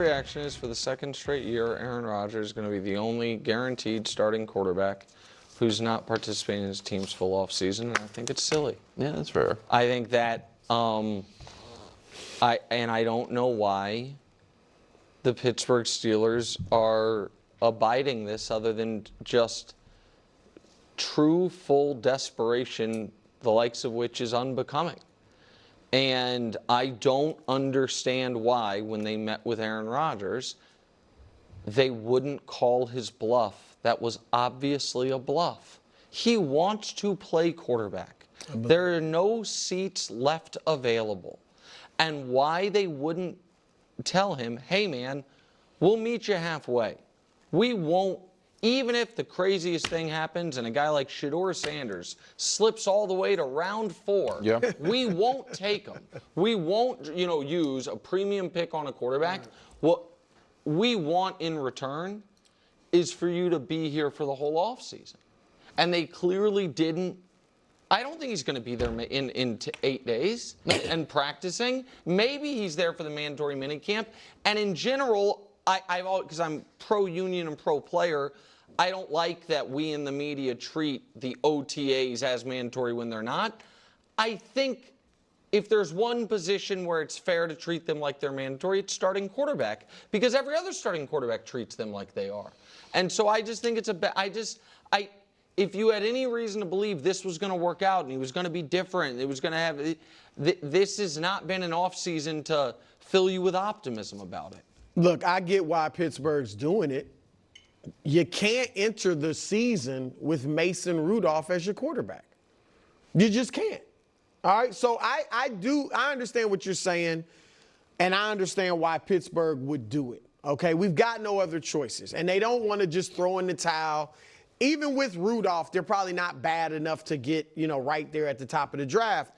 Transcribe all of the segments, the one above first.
Reaction is for the second straight year, Aaron Rodgers is going to be the only guaranteed starting quarterback who's not participating in his team's full off season, and I think it's silly. Yeah, that's fair. I think that I don't know why the Pittsburgh Steelers are abiding this other than just true full desperation, the likes of which is unbecoming. And I don't understand why, when they met with Aaron Rodgers, they wouldn't call his bluff. That was obviously a bluff. He wants to play quarterback. There are no seats left available. And why they wouldn't tell him, hey man, we'll meet you halfway. We won't. Even if the craziest thing happens and a guy like Shedeur Sanders slips all the way to round 4, we won't take him. We won't, use a premium pick on a quarterback. What we want in return is for you to be here for the whole offseason. And they clearly didn't. I don't think he's going to be there in 8 days and practicing. Maybe he's there for the mandatory minicamp. And in general, because I'm pro-union and pro-player, I don't like that we in the media treat the OTAs as mandatory when they're not. I think if there's one position where it's fair to treat them like they're mandatory, it's starting quarterback, because every other starting quarterback treats them like they are. And so I just think it's if you had any reason to believe this was going to work out and he was going to be different, it was going to have, this has not been an offseason to fill you with optimism about it. Look, I get why Pittsburgh's doing it. You can't enter the season with Mason Rudolph as your quarterback. You just can't. All right? So I understand what you're saying, and I understand why Pittsburgh would do it. Okay? We've got no other choices, and they don't want to just throw in the towel. Even with Rudolph, they're probably not bad enough to get, right there at the top of the draft.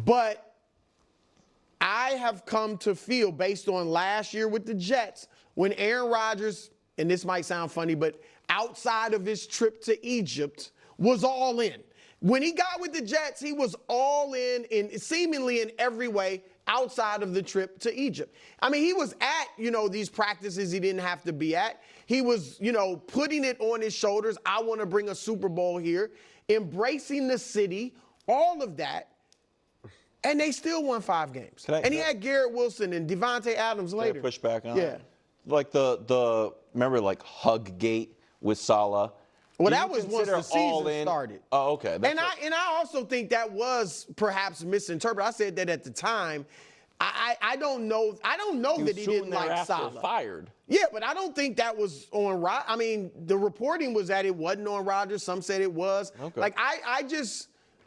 But I have come to feel, based on last year with the Jets, when Aaron Rodgers, and this might sound funny, but outside of his trip to Egypt, was all in. When he got with the Jets, he was all in seemingly in every way outside of the trip to Egypt. I mean, he was at, these practices he didn't have to be at. He was, putting it on his shoulders. I want to bring a Super Bowl here, embracing the city, all of that. And they still won 5 games. And he had Garrett Wilson and Devontae Adams later. Push back on Yeah. Like remember Hug Gate with Salah? Well, that was once the season started. Oh, okay. And I also think that was perhaps misinterpreted. I said that at the time. I don't know. I don't know that he didn't like Salah. Fired. Yeah, but I don't think that was on Rodgers. I mean, the reporting was that it wasn't on Rodgers. Some said it was. Okay.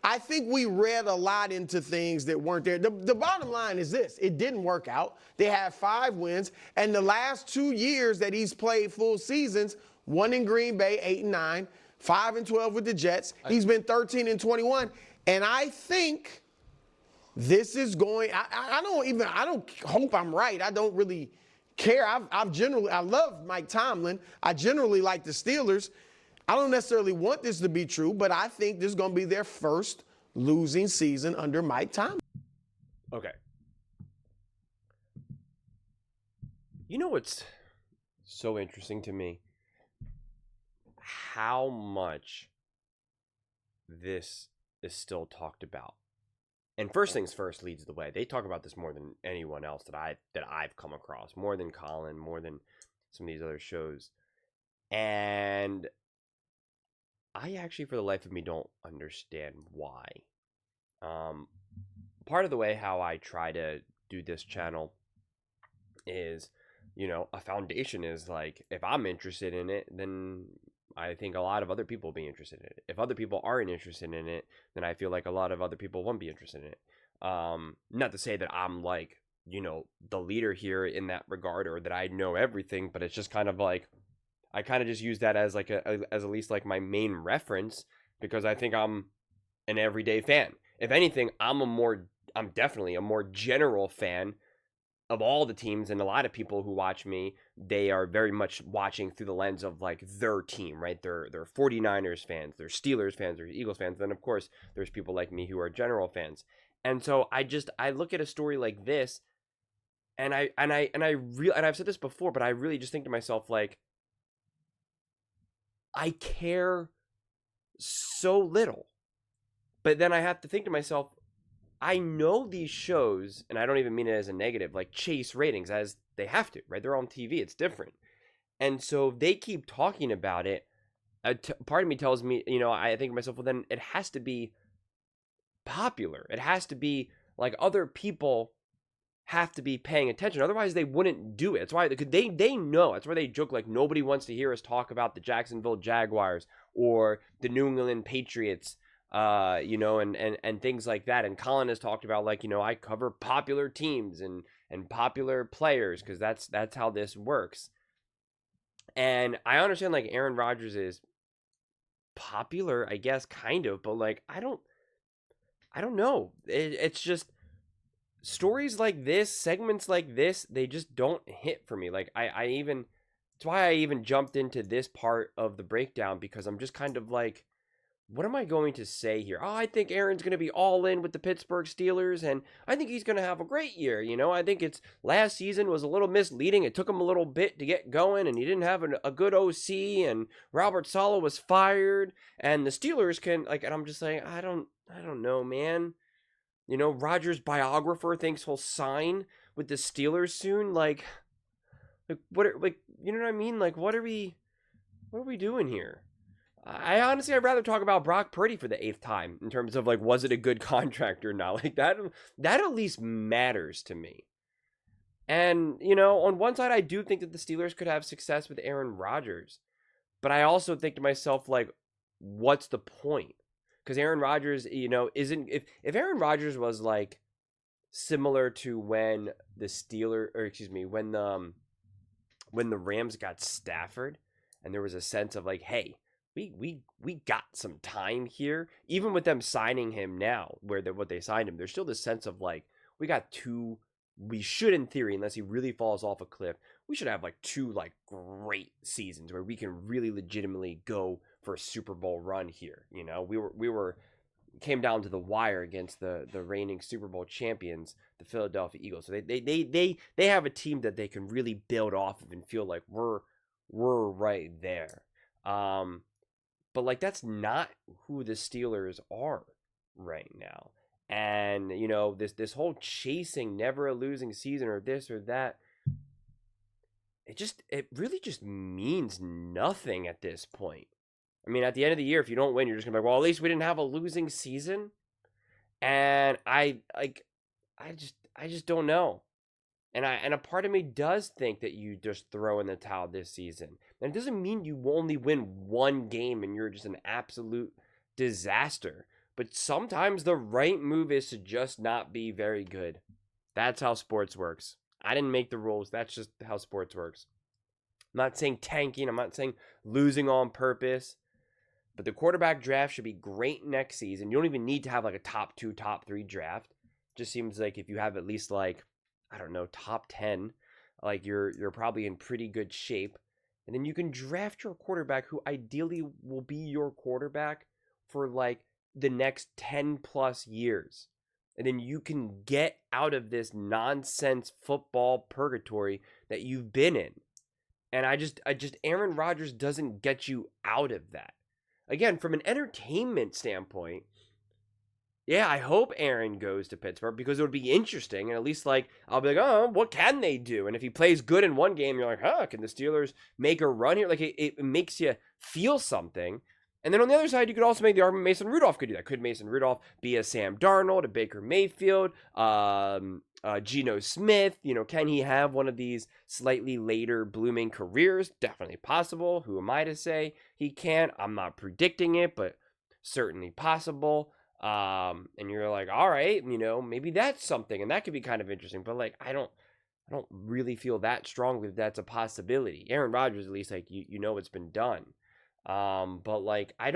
I think we read a lot into things that weren't there. The bottom line is this. It didn't work out. They had 5 wins. And the last 2 years that he's played full seasons, 1 in Green Bay, 8-9, 5-12 with the Jets. He's been 13-21. And I think this is going, I don't hope I'm right. I don't really care. I love Mike Tomlin. I generally like the Steelers. I don't necessarily want this to be true, but I think this is going to be their first losing season under Mike Tomlin. Okay. You know what's so interesting to me? How much this is still talked about. And first things first leads the way. They talk about this more than anyone else that I've come across, more than Colin, more than some of these other shows. And I actually, for the life of me, don't understand why. Part of the way how I try to do this channel is, a foundation is like, if I'm interested in it, then I think a lot of other people will be interested in it. If other people aren't interested in it, then I feel like a lot of other people won't be interested in it. Not to say that I'm like, the leader here in that regard, or that I know everything, but it's just kind of like, I kind of just use that as like as at least like my main reference, because I think I'm an everyday fan. If anything, I'm definitely a more general fan of all the teams, and a lot of people who watch me, they are very much watching through the lens of like their team, right? They're 49ers fans, they're Steelers fans, they're Eagles fans. Then of course there's people like me who are general fans. And so I look at a story like this, And I've said this before, but I really just think to myself, like, I care so little. But then I have to think to myself, I know these shows, and I don't even mean it as a negative, like chase ratings as they have to, right? They're on TV, it's different. And so they keep talking about it. Part of me tells me, I think to myself, well, then it has to be popular. It has to be like other people have to be paying attention. Otherwise, they wouldn't do it. That's why they know. That's why they joke like nobody wants to hear us talk about the Jacksonville Jaguars or the New England Patriots, and things like that. And Colin has talked about like, I cover popular teams and popular players because that's how this works. And I understand like Aaron Rodgers is popular, I guess, kind of, but like I don't know. It's just stories like this, segments like this, they just don't hit for me. Like it's why I even jumped into this part of the breakdown, because I'm just kind of like, what am I going to say here? Oh, I think Aaron's going to be all in with the Pittsburgh Steelers, and I think he's going to have a great year. I think it's last season was a little misleading. It took him a little bit to get going, and he didn't have a good OC, and Robert Saleh was fired, and the Steelers can, like, and I'm just saying, I don't know, man. Rodgers' biographer thinks he'll sign with the Steelers soon. Like what? You know what I mean? Like, what are we doing here? I'd rather talk about Brock Purdy for the 8th time in terms of like, was it a good contract or not? Like that at least matters to me. And on one side, I do think that the Steelers could have success with Aaron Rodgers, but I also think to myself, like, what's the point? Because Aaron Rodgers, isn't, if Aaron Rodgers was like similar to when the Steelers, or excuse me, when the Rams got Stafford, and there was a sense of like, hey, we got some time here, even with them signing him now, what they signed him, there's still this sense of like, we should, in theory, unless he really falls off a cliff, we should have like 2 like great seasons where we can really legitimately go for a Super Bowl run here. We came down to the wire against the reigning Super Bowl champions, the Philadelphia Eagles. So they have a team that they can really build off of and feel like we're right there. But like that's not who the Steelers are right now. And this whole chasing, never a losing season or this or that, it really just means nothing at this point. I mean, at the end of the year, if you don't win, you're just gonna be like, well, at least we didn't have a losing season. And I just don't know. And a part of me does think that you just throw in the towel this season. And it doesn't mean you only win one game and you're just an absolute disaster. But sometimes the right move is to just not be very good. That's how sports works. I didn't make the rules. That's just how sports works. I'm not saying tanking. I'm not saying losing on purpose. But the quarterback draft should be great next season. You don't even need to have like a top 2, top 3 draft. Just seems like if you have at least like, I don't know, top 10, like you're probably in pretty good shape. And then you can draft your quarterback who ideally will be your quarterback for like the next 10 plus years. And then you can get out of this nonsense football purgatory that you've been in. And I just Aaron Rodgers doesn't get you out of that. Again, from an entertainment standpoint, yeah, I hope Aaron goes to Pittsburgh because it would be interesting. And at least, like, I'll be like, oh, what can they do? And if he plays good in one game, you're like, huh, can the Steelers make a run here? Like, it makes you feel something. And then on the other side, you could also make the argument Mason Rudolph could do that. Could Mason Rudolph be a Sam Darnold, a Baker Mayfield, Geno Smith? Can he have one of these slightly later blooming careers? Definitely possible. Who am I to say he can't? I'm not predicting it, but certainly possible. And you're like, all right, maybe that's something, and that could be kind of interesting. But like, I don't really feel that strongly that that's a possibility. Aaron Rodgers, at least, like it's been done. But like, I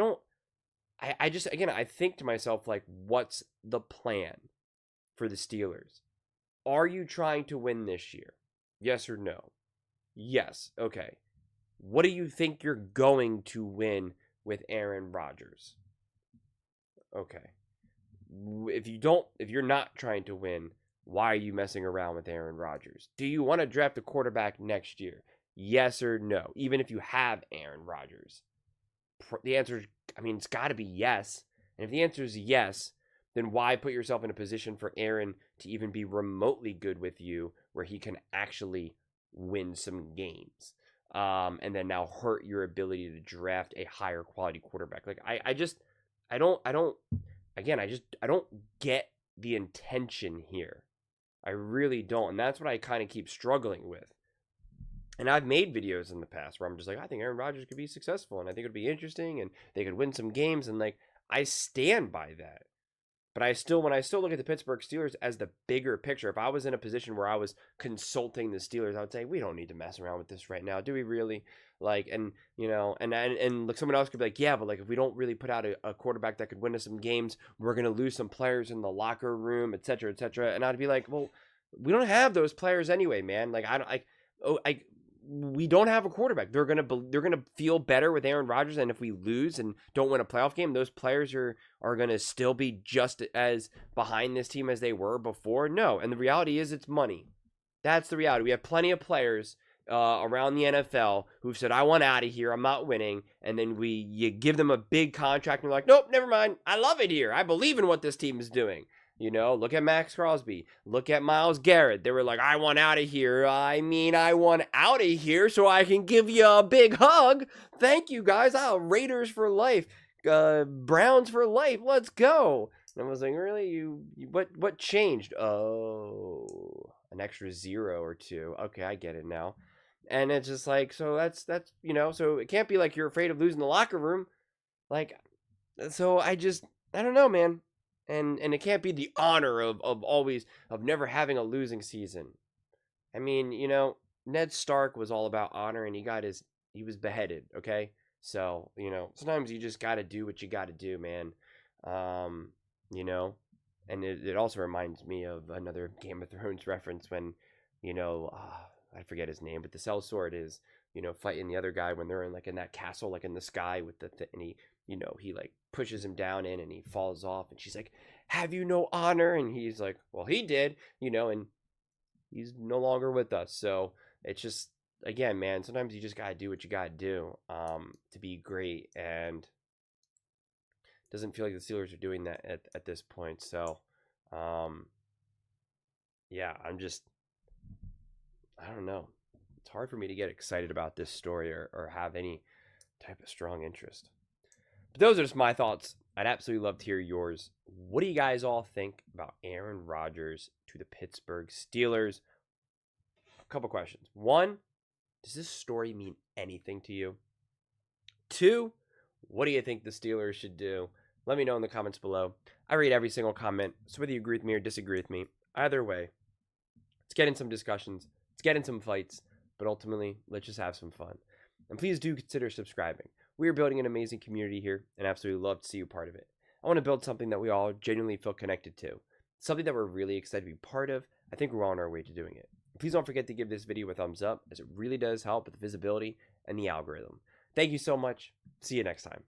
just, again, I think to myself, like, what's the plan for the Steelers? Are you trying to win this year? Yes or no? Yes. Okay. What do you think you're going to win with Aaron Rodgers? Okay. If you're not trying to win, why are you messing around with Aaron Rodgers? Do you want to draft a quarterback next year? Yes or no? Even if you have Aaron Rodgers. The answer is, I mean, it's got to be yes. And if the answer is yes, then why put yourself in a position for Aaron to even be remotely good with you where he can actually win some games? And then now hurt your ability to draft a higher quality quarterback. Like I don't get the intention here. I really don't. And that's what I kind of keep struggling with. And I've made videos in the past where I'm just like, I think Aaron Rodgers could be successful and I think it would be interesting and they could win some games. And like, I stand by that. But when I still look at the Pittsburgh Steelers as the bigger picture, if I was in a position where I was consulting the Steelers, I would say, we don't need to mess around with this right now. Do we really? Like, and, you know, and like someone else could be like, yeah, but like if we don't really put out a quarterback that could win us some games, we're going to lose some players in the locker room, et cetera, et cetera. And I'd be like, well, we don't have those players anyway, man. Like, we don't have a quarterback. They're gonna feel better with Aaron Rodgers, and if we lose and don't win a playoff game, those players are gonna still be just as behind this team as they were before. No, and the reality is it's money. That's the reality. We have plenty of players around the NFL who've said, "I want out of here. I'm not winning," and then you give them a big contract, and they're like, "Nope, never mind. I love it here. I believe in what this team is doing." You know, look at Max Crosby. Look at Myles Garrett. They were like, I want out of here. I mean, I want out of here so I can give you a big hug. Thank you, guys. Raiders for life. Browns for life. Let's go. And I was like, really? What changed? Oh, an extra 0 or 2. Okay, I get it now. And it's just like, so that's you know, so it can't be like you're afraid of losing the locker room. Like, so I don't know, man. And it can't be the honor of never having a losing season. I mean, you know, Ned Stark was all about honor and he was beheaded, okay? So, you know, sometimes you just got to do what you got to do, man. You know, and it also reminds me of another Game of Thrones reference when, you know, I forget his name, but the sellsword is, you know, fighting the other guy when they're in that castle, like in the sky with and he, you know, he like pushes him down in and he falls off and she's like, have you no honor? And he's like, well, he did, you know, and he's no longer with us. So it's just, again, man, sometimes you just got to do what you got to do to be great. And it doesn't feel like the Steelers are doing that at this point. So, yeah, I don't know. It's hard for me to get excited about this story or have any type of strong interest. But those are just my thoughts. I'd absolutely love to hear yours. What do you guys all think about Aaron Rodgers to the Pittsburgh Steelers? A couple questions. 1, does this story mean anything to you? 2, what do you think the Steelers should do? Let me know in the comments below. I read every single comment, so whether you agree with me or disagree with me, either way, let's get in some discussions, let's get in some fights, but ultimately, let's just have some fun. And please do consider subscribing. We are building an amazing community here, and absolutely love to see you part of it. I want to build something that we all genuinely feel connected to, something that we're really excited to be part of. I think we're on our way to doing it. Please don't forget to give this video a thumbs up, as it really does help with the visibility and the algorithm. Thank you so much. See you next time.